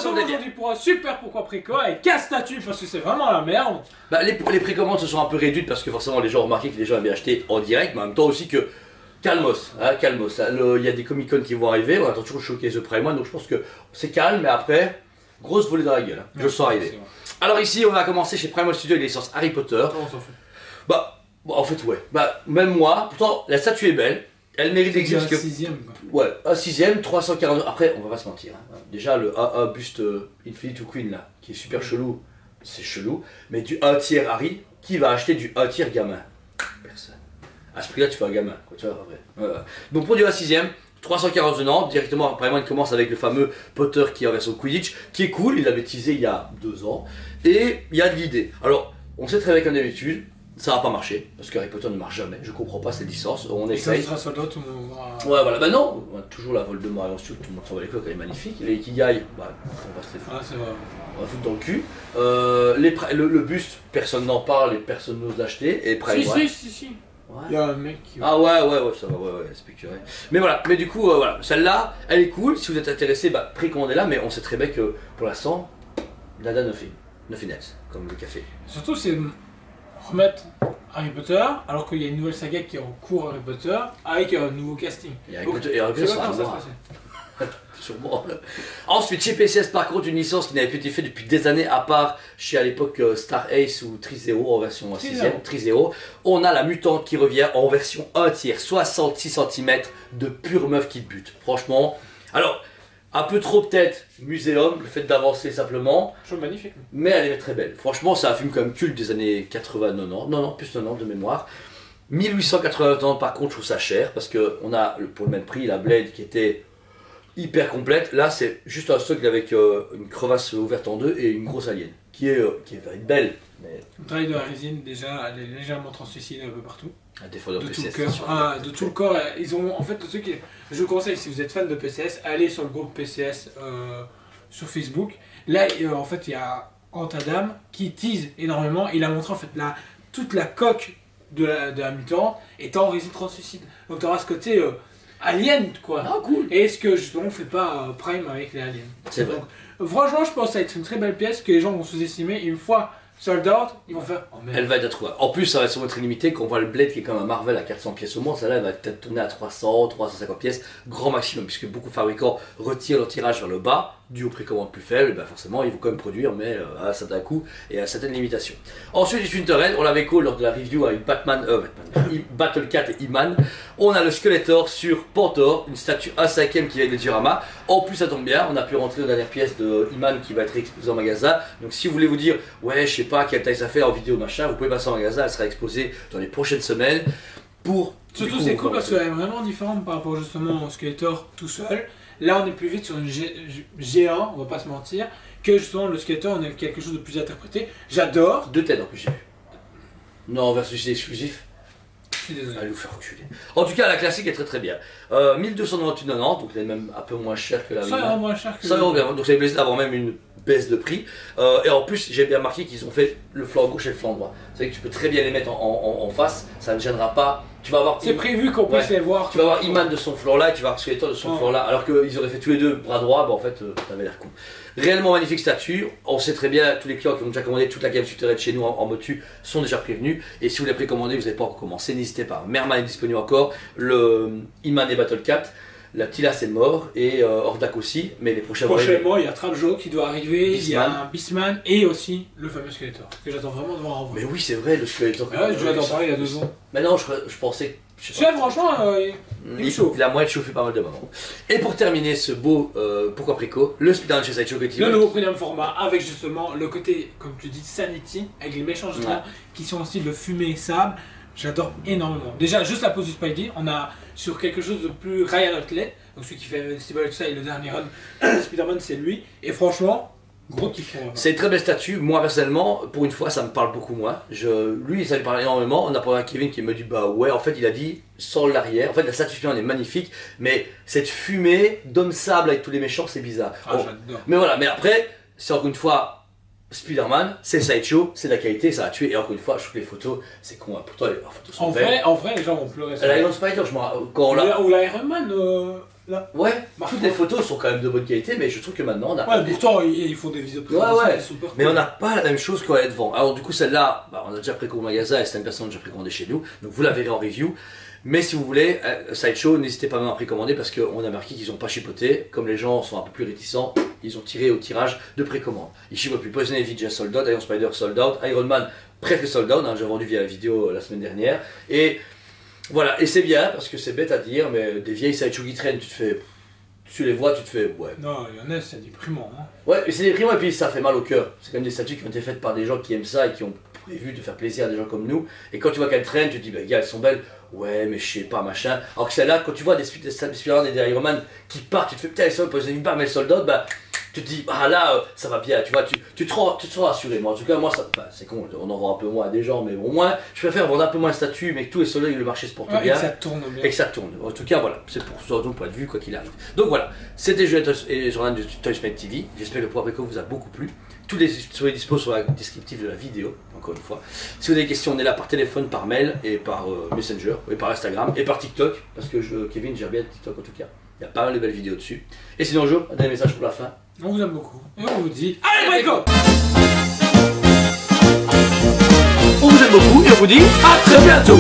retrouve aujourd'hui pour un super pourquoi préco avec 4 statues parce que c'est vraiment la merde. Bah, les précommandes se sont un peu réduites parce que forcément les gens ont remarqué que les gens avaient acheté en direct, mais en même temps aussi que calmos, hein, calmos. Il y a des Comic Con qui vont arriver, on attend toujours le showcase de Prime One, donc je pense que c'est calme, mais après, grosse volée dans la gueule, hein. Je le sens arriver. Alors ici, on va commencer chez Prime One Studio avec les licences Harry Potter. On s'en fout. Bah, en fait, ouais. Bah, même moi, pourtant, la statue est belle. Elle mérite d'exister. C'est un sixième, quoi. Ouais, un sixième, 340. Après, on va pas se mentir. Hein. Déjà, le AA buste Infinity Queen là, qui est super chelou, c'est chelou. Mais du 1 tiers Harry, qui va acheter du 1 tiers gamin? Personne. À ce prix-là, tu fais un gamin, quoi, tu vois, après. Voilà. Donc, pour du 1 sixième, 349 directement, apparemment, il commence avec le fameux Potter qui est en version Quidditch, qui est cool, il l'avait teasé il y a 2 ans. Et il y a de l'idée. Alors, on sait très bien comme d'habitude, ça va pas marcher, parce que Harry Potter ne marche jamais, je comprends pas cette licence, on essaye. Ça sera soldat, tout le monde va... Ouais, voilà, bah non, toujours la Voldemort et ensuite tout le monde s'en va les couilles, elle est magnifique. Les Ikigai, bah, on va se les foutre. Ah, c'est vrai. On va foutre dans le cul. Le buste, personne n'en parle et personne n'ose l'acheter. Et Prime One. Si. Ouais. Il y a un mec qui... Ah ouais, ça va, ouais, specturé. Mais voilà, mais du coup, voilà, celle-là, elle est cool. Si vous êtes intéressé, bah, précommandez-la, mais on sait très bien que pour l'instant, nada ne fait net, comme le café. Surtout, c'est remettre Harry Potter, alors qu'il y a une nouvelle saga qui est en cours Harry Potter, avec un nouveau casting. Et Harry Potter, ça ça se va passer. sûrement. Ensuite, chez PCS, par contre, une licence qui n'avait plus été faite depuis des années, à part chez à l'époque Star Ace ou Trizero en version 6ème, Trizero. On a la mutante qui revient en version 1 tiers, 66 cm de pure meuf qui te bute. Franchement, alors, un peu trop peut-être muséum, le fait d'avancer simplement. Chose magnifique. Mais elle est très belle. Franchement, c'est un film quand même culte des années 80-90. Non, plus 90 de mémoire. 1880 par contre, je trouve ça cher parce qu'on a pour le même prix la Blade qui était hyper complète. Là, c'est juste un stock avec une crevasse ouverte en deux et une grosse alien qui est belle. Mais... Le travail de la résine, déjà, elle est légèrement translucide un peu partout. Un défaut de tout le PCS. cœur. De tout le corps. Ils ont, en fait, ceux qui, je vous conseille, si vous êtes fan de PCS, allez sur le groupe PCS sur Facebook. Là, en fait, il y a Antadam qui tease énormément. Il a montré en fait toute la coque de la mutante est en résine translucide. Donc tu auras ce côté alien, quoi. Ah, cool. Et ce que justement on fait pas Prime avec les aliens. C'est vrai. Donc, franchement, je pense que ça va être une très belle pièce que les gens vont sous-estimer. Une fois sold out, ils vont faire. Oh, elle va être à 3. En plus, ça va être très limité. Quand on voit le Blade qui est comme un Marvel à 400 pièces au moins, celle-là elle va peut-être tourner à 300, 350 pièces, grand maximum, puisque beaucoup de fabricants retirent leur tirage vers le bas, dû au précommande plus faible. Ben forcément, ils vont quand même produire, mais à un certain coût et à certaines limitations. Ensuite, les Twinterhead, on l'avait lors de la review avec Battle Cat et Iman. On a le Skeletor sur Pantor, une statue A5ème qui vient de Diorama. En plus, ça tombe bien, on a pu rentrer dans la dernière pièce de Iman qui va être exposée en magasin. Donc, si vous voulez vous dire, ouais, je sais pas quelle taille ça fait en vidéo machin, vous pouvez passer en magasin, elle sera exposée dans les prochaines semaines. Surtout, c'est cool parce qu'elle est vraiment différente par rapport justement au Skeletor tout seul. Là, on est plus vite sur une G1, on va pas se mentir, que justement le Skeletor, on a quelque chose de plus interprété. J'adore. 2 têtes en plus, j'ai vu. Non, versus exclusif. Je suis désolé. Allez vous faire reculer. En tout cas, la classique est très très bien. 1298,90, donc elle est même un peu moins chère que la 100 € moins cher que 100 €, donc c'est plaisir d'avoir même une baisse de prix. Et en plus, j'ai bien remarqué qu'ils ont fait le flanc gauche et le flanc droit. C'est vrai que tu peux très bien les mettre en face, ça ne gênera pas. Tu vas avoir. C'est prévu qu'on puisse les voir. Tu vas avoir Iman de son flanc là et tu vas avoir Skeletor de son flanc là. Alors qu'ils auraient fait tous les deux bras droit, bah en fait, ça avait l'air con. Réellement magnifique statue. On sait très bien, tous les clients qui ont déjà commandé toute la gamme Twinterhead chez nous en motu sont déjà prévenus. Et si vous l'avez précommandé, vous n'avez pas encore commencé, n'hésitez pas. Merman est disponible encore. Le Iman et Battle Cat. La Tila c'est mort et Hordak aussi, mais les prochainement il y a Trapjaw qui doit arriver, il y a un Beastman et aussi le fameux Skeletor que j'attends vraiment de voir en vrai. Mais oui c'est vrai le Skeletor. Ah ouais, je l'ai en parler il y a 2 ans. Mais non je pensais. Franchement il chauffe. Il a moins de chauffer pas mal de moments. Et pour terminer ce beau pourquoi préco, le Spider-Man chez Sideshow le nouveau premium format avec justement le côté comme tu dis Sanity avec les méchants justement qui sont en style de fumée et sable. J'adore énormément. Déjà, juste la pose du Spidey, on a sur quelque chose de plus Ryan Otley, donc celui qui fait Invincible ça et le dernier run, Spider-Man c'est lui, et franchement, gros kiff. C'est une très belle statue, moi personnellement, pour une fois ça me parle beaucoup moins. Lui ça lui parle énormément, on a parlé à Kevin qui me dit bah ouais, en fait il a dit sans l'arrière, en fait la statue Spider-Man est magnifique, mais cette fumée d'homme sable avec tous les méchants c'est bizarre. Ah, j'adore. Mais voilà, mais après, c'est encore une fois. Spider-Man, c'est Sideshow, c'est de la qualité, ça a tué. Et encore une fois, je trouve que les photos, c'est con. Pourtant, les photos sont belles. En vrai, les gens vont pleurer. L'Iron Spider, je me Ou l'Iron Man, Là. Ouais, Marche toutes pas. les photos sont quand même de bonne qualité, mais je trouve que maintenant on a. Ouais, pourtant, ils font des vidéos de présentation, Ouais. elles sont super Mais cool. on n'a pas la même chose qu'on est devant. Alors du coup celle-là, bah, on a déjà précommandé au magasin et c'est une personne qui a déjà précommandé chez nous, donc vous la verrez en review. Mais si vous voulez, Sideshow, n'hésitez pas même à précommander parce qu'on a marqué qu'ils n'ont pas chipoté. Comme les gens sont un peu plus réticents, ils ont tiré au tirage de précommande. Ils chipotent plus. Poison Ivy déjà sold out, Iron Spider sold out, Iron Man presque sold out, hein, j'ai vendu via la vidéo la semaine dernière. Et voilà, et c'est bien parce que c'est bête à dire, mais des vieilles Sideshow qui traînent, tu les vois, tu te fais ouais. Non, il y en a, c'est déprimant. Hein. Ouais, mais c'est déprimant et puis ça fait mal au cœur. C'est quand même des statues qui ont été faites par des gens qui aiment ça et qui ont prévu de faire plaisir à des gens comme nous. Et quand tu vois qu'elles traînent, tu te dis, bah gars, elles sont belles. Ouais, mais je sais pas, machin. Alors que celle-là, quand tu vois des Spider-Man et des Iron Man qui partent, tu te fais putain, elles sont Poison Ivy, bam, elles sold out, bah tu te dis, ah là, ça va bien, tu vois, tu te sens rassuré. Moi, en tout cas, moi, ça, bah, c'est con, on en vend un peu moins à des gens, mais au moins, je préfère vendre un peu moins de statues, mais que tous les soleils, le marché se porte Ouais, et bien. que ça tourne bien. Et que ça tourne. En tout cas, voilà, c'est pour ça, ton point de vue, quoi qu'il arrive. Donc voilà, c'était Julien et Jordan de ToysMate TV. J'espère que le Pro Brico vous a beaucoup plu. Tous les soyez dispo sur la descriptive de la vidéo, encore une fois. Si vous avez des questions, on est là par téléphone, par mail, et par Messenger, et par Instagram, et par TikTok, parce que Kevin gère bien TikTok en tout cas. Il y a pas mal de belles vidéos dessus. Et sinon, Jo, un dernier message pour la fin. On vous aime beaucoup. Et on vous dit, allez, Brico! On vous aime beaucoup et on vous dit à très bientôt.